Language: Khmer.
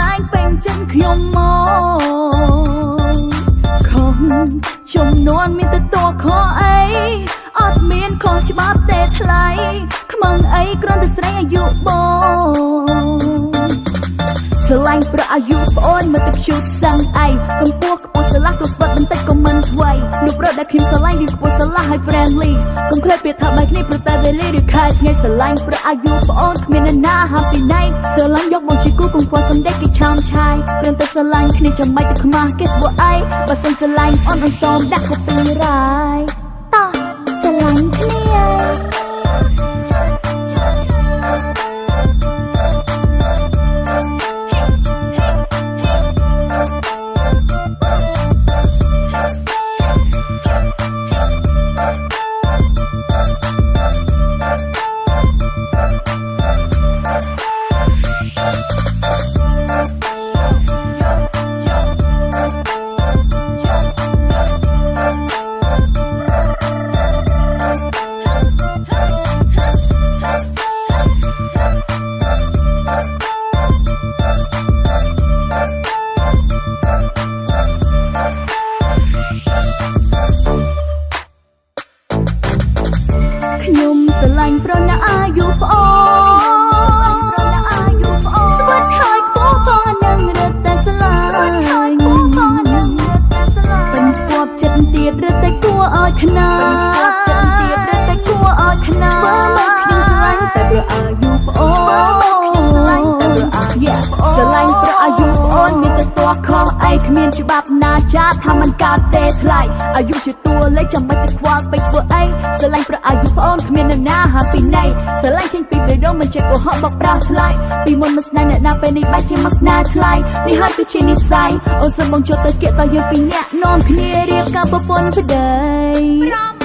ឡាញ់ពេញចិត្តខ្ញុំមកខំចំនួនមានតែតួខអីអត់មានខុសច្បាប់ទេថ្លៃខ្មងអីគ្រាន់តែស្រីអាយុបងស្រឡាញ់ប្រអាយុប្អូនមកទឹកជូតសាំងអីកំពស់ខ្ពស់ស្រឡះទោះស្វិតបន្តិចក៏មិនថ្មីនោះប្រដែលខ្ញុំស្រឡាញ់ឬខ្ពស់ស្រឡះឲ្យ friendly កុំខ្លាចពាក្យថាបែកគ្នាព្រោះតែវេលាឬខែថ្ងៃស្រឡាញ់ប្រអាយុប្អូនគ្មានអ្នកណាហាមពីណៃស្រឡាញ់យកមកជាគូកុំខ្វល់សំដេចគេឆោមឆាយគ្រាន់តែស្រឡាញ់គ្នាចាំបាច់ទៅខ្មាស់គេធ្វើអីបើសិនស្រឡាញ់អូនសូមដាក់ទៅពីរាយតោះស្រឡាញ់គ្នាខ្ញុំស្រឡាញ់ប្រណាអាយុប្អូនស្វិតហើយខ្ពស់ក៏នឹងរត់តែស្រឡាញ់បន្ទាប់ចិត្តទៀតរត់តែគួរឲ្យខ្នាធ្វើមកខ្ញុំស្រឡាញ់តែប្រអាយុប្អូនស្រឡាញ់ប្រអាយុប្អូនមានតែតួខុសអីគ្មានច្បាប់ណាចាថាมันកើតទេថ្លៃអាយុជាតួលេខចាំបាច់ទៅខ្វល់ពេកធ្វើអីស្រឡាញ់ប្រអាយុប្អូនគ្មានអ្នកណាហាមពីណៃស្រឡាញ់ចេញពីបេះដូងមិនចេះកុហកបោកប្រាស់ថ្លៃពីមុនមកស្នេហ៍អ្នកណាពេលនេះបែរជាមកស្នេហ៍ថ្លៃនេះហើយគឺជានិស្ស័យអូនសូមបងចូលទៅគៀកតយើងពីរនាក់នាំគ្នារៀបការប្រពន្ធប្តី